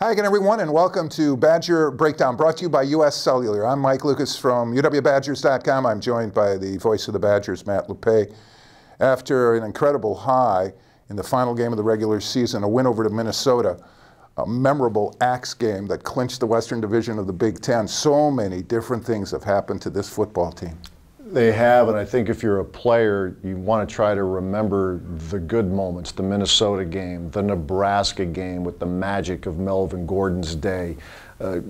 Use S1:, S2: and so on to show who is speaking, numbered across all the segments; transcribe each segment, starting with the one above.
S1: Hi again, everyone, and welcome to Badger Breakdown, brought to you by U.S. Cellular. I'm Mike Lucas from UWBadgers.com. I'm joined by the voice of the Badgers, Matt Lepay. After an incredible high in the final game of the regular season, a win over to Minnesota, a memorable axe game that clinched the Western Division of the Big Ten, so many different things have happened to this football team.
S2: They have, and I think if you're a player, you want to try to remember the good moments, the Minnesota game, the Nebraska game with the magic of Melvin Gordon's day,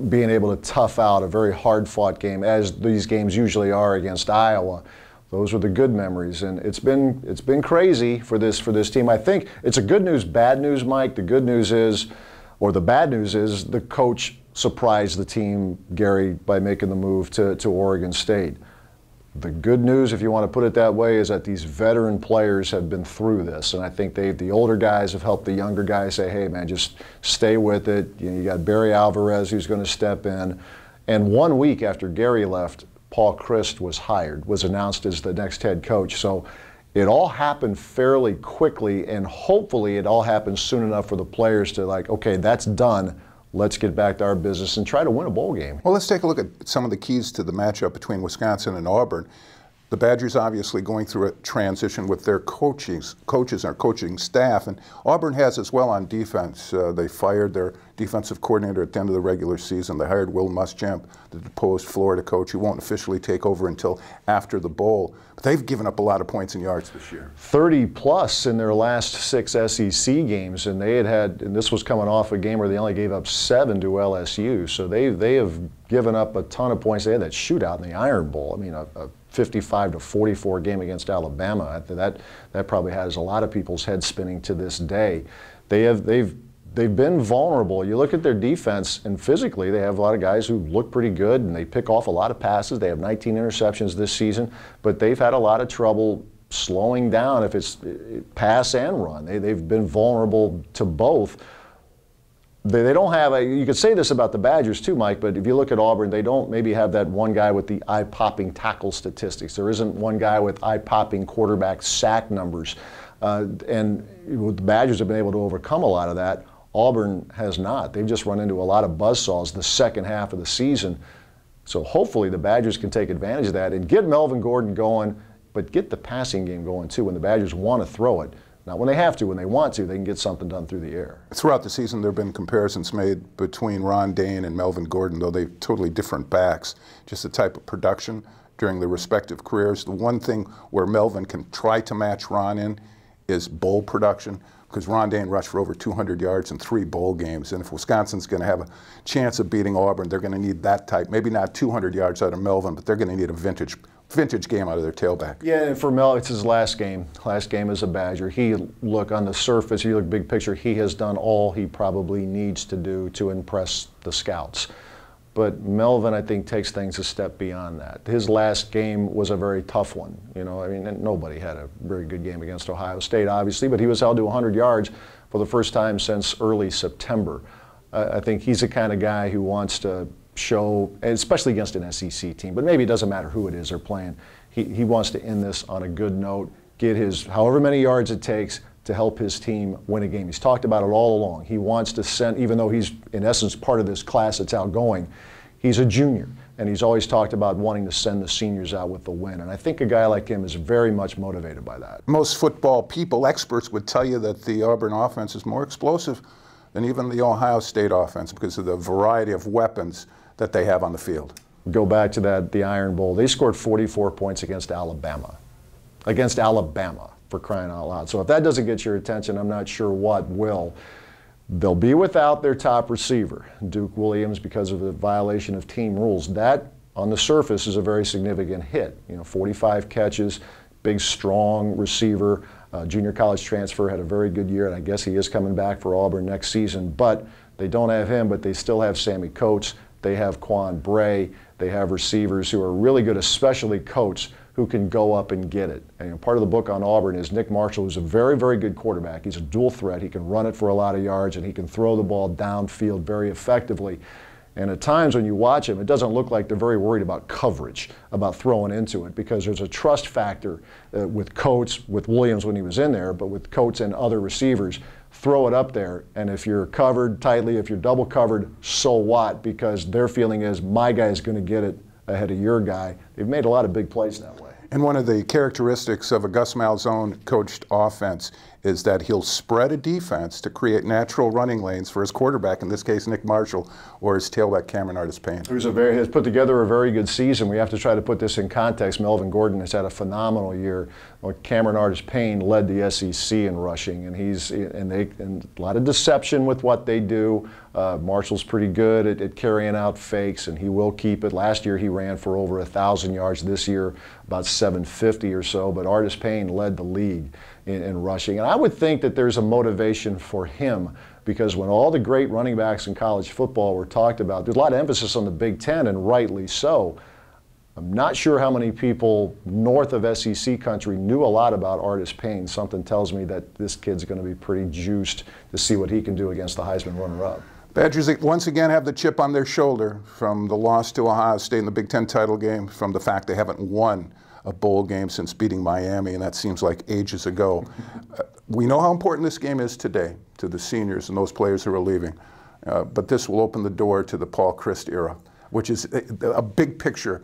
S2: being able to tough out a very hard-fought game, as these games usually are against Iowa. Those were the good memories, and it's been crazy for this team. I think it's a good news, bad news, Mike. The good news is, or the bad news is, the coach surprised the team, Gary, by making the move to Oregon State. The good news, if you want to put it that way, is that these veteran players have been through this, and I think the older guys have helped the younger guys say, hey man, just stay with it. You got Barry Alvarez who's going to step in. And 1 week after Gary left, Paul Chryst was announced as the next head coach. So it all happened fairly quickly, and hopefully it all happens soon enough for the players to like, okay, that's done. Let's get back to our business and try to win a bowl game.
S1: Well, let's take a look at some of the keys to the matchup between Wisconsin and Auburn. The Badgers obviously going through a transition with their coaches and our coaching staff, and Auburn has as well on defense. They fired their defensive coordinator at the end of the regular season. They hired Will Muschamp, the deposed Florida coach, who won't officially take over until after the bowl. But they've given up a lot of points and yards this year.
S2: 30 plus in their last 6 SEC games, and and this was coming off a game where they only gave up 7 to LSU. So they have given up a ton of points. They had that shootout in the Iron Bowl. I mean, a 55-44 game against Alabama. That probably has a lot of people's heads spinning to this day. They've been vulnerable. You look at their defense, and physically they have a lot of guys who look pretty good, and they pick off a lot of passes. They have 19 interceptions this season, but they've had a lot of trouble slowing down if it's pass and run. They've been vulnerable to both. They don't have you could say this about the Badgers too, Mike, but if you look at Auburn, they don't maybe have that one guy with the eye-popping tackle statistics. There isn't one guy with eye-popping quarterback sack numbers. And the Badgers have been able to overcome a lot of that. Auburn has not. They've just run into a lot of buzzsaws the second half of the season. So hopefully the Badgers can take advantage of that and get Melvin Gordon going, but get the passing game going too when the Badgers want to throw it. Not when they have to, when they want to, they can get something done through the air.
S1: Throughout the season, there have been comparisons made between Ron Dayne and Melvin Gordon, though they're totally different backs, just the type of production during their respective careers. The one thing where Melvin can try to match Ron in is bowl production, because Ron Dayne rushed for over 200 yards in 3 bowl games, and if Wisconsin's going to have a chance of beating Auburn, they're going to need that type, maybe not 200 yards out of Melvin, but they're going to need a vintage game out of their tailback.
S2: Yeah, and for Mel, it's his last game as a Badger. Look, on the surface, you look big picture, he has done all he probably needs to do to impress the scouts. But Melvin, I think, takes things a step beyond that. His last game was a very tough one. You know, I mean, nobody had a very good game against Ohio State, obviously, but he was held to 100 yards for the first time since early September. I think he's the kind of guy who wants to show, especially against an SEC team, but maybe it doesn't matter who it is they're playing. He wants to end this on a good note, get his however many yards it takes to help his team win a game. He's talked about it all along. He wants to send, even though he's in essence part of this class that's outgoing, he's a junior, and he's always talked about wanting to send the seniors out with the win. And I think a guy like him is very much motivated by that.
S1: Most football people, experts, would tell you that the Auburn offense is more explosive than even the Ohio State offense because of the variety of weapons that they have on the field.
S2: Go back to the Iron Bowl. They scored 44 points against Alabama. Against Alabama, for crying out loud. So if that doesn't get your attention, I'm not sure what will. They'll be without their top receiver, Duke Williams, because of the violation of team rules. That, on the surface, is a very significant hit. You know, 45 catches, big, strong receiver. Junior college transfer, had a very good year, and I guess he is coming back for Auburn next season. But they don't have him, but they still have Sammy Coates. They have Quan Bray. They have receivers who are really good, especially Coates, who can go up and get it. And part of the book on Auburn is Nick Marshall, who's a very, very good quarterback. He's a dual threat. He can run it for a lot of yards, and he can throw the ball downfield very effectively. And at times when you watch him, it doesn't look like they're very worried about coverage, about throwing into it, because there's a trust factor with Coates, with Williams when he was in there, but with Coates and other receivers. throw it up there. And if you're covered tightly, if you're double covered, so what? Because their feeling is my guy is going to get it ahead of your guy. They've made a lot of big plays that way.
S1: And one of the characteristics of a Gus Malzahn coached offense is that he'll spread a defense to create natural running lanes for his quarterback, in this case Nick Marshall, or his tailback Cameron Artis-Payne.
S2: Has put together a very good season. We have to try to put this in context. Melvin Gordon has had a phenomenal year. Cameron Artis-Payne led the SEC in rushing, and and a lot of deception with what they do. Marshall's pretty good at carrying out fakes, and he will keep it. Last year he ran for over 1,000 yards. This year about 750 or so, but Artis-Payne led the league in rushing. And I would think that there's a motivation for him, because when all the great running backs in college football were talked about, there's a lot of emphasis on the Big Ten, and rightly so. I'm not sure how many people north of SEC country knew a lot about Artis-Payne. Something tells me that this kid's going to be pretty juiced to see what he can do against the Heisman runner-up.
S1: Badgers once again have the chip on their shoulder from the loss to Ohio State in the Big Ten title game, from the fact they haven't won a bowl game since beating Miami, and that seems like ages ago. We know how important this game is today to the seniors and those players who are leaving, but this will open the door to the Paul Chryst era, which is a big picture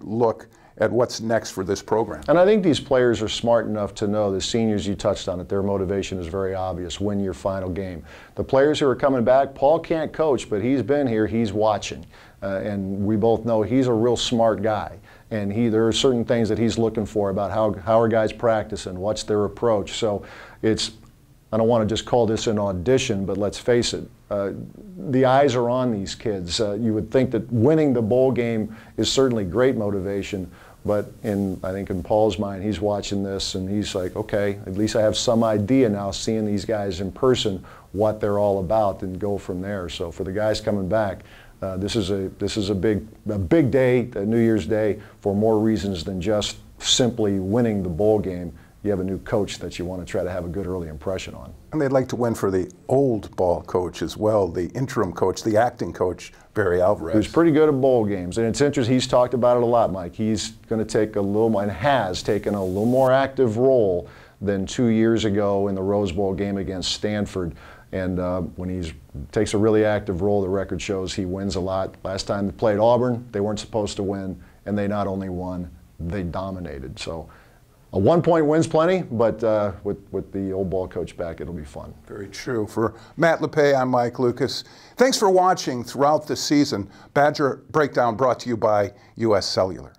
S1: look at what's next for this program.
S2: And I think these players are smart enough to know, the seniors, you touched on it, their motivation is very obvious: win your final game. The players who are coming back, Paul can't coach, but he's been here, he's watching. And we both know he's a real smart guy. And there are certain things that he's looking for about how are guys practicing, what's their approach. So I don't want to just call this an audition, but let's face it, the eyes are on these kids. You would think that winning the bowl game is certainly great motivation, but I think in Paul's mind, he's watching this and he's like, okay, at least I have some idea now, seeing these guys in person, what they're all about, and go from there. So for the guys coming back, this is a big day, a New Year's Day, for more reasons than just simply winning the bowl game. You have a new coach that you want to try to have a good early impression on.
S1: And they'd like to win for the old ball coach as well, the interim coach, the acting coach, Barry Alvarez.
S2: Who's pretty good at bowl games. And it's interesting, he's talked about it a lot, Mike. He's going to take a little, and has taken a little more active role than 2 years ago in the Rose Bowl game against Stanford. And when he takes a really active role, the record shows he wins a lot. Last time they played Auburn, they weren't supposed to win, and they not only won, they dominated. So a 1-point win's plenty, but with the old ball coach back, it'll be fun.
S1: Very true. For Matt Lepay, I'm Mike Lucas. Thanks for watching throughout the season. Badger Breakdown brought to you by U.S. Cellular.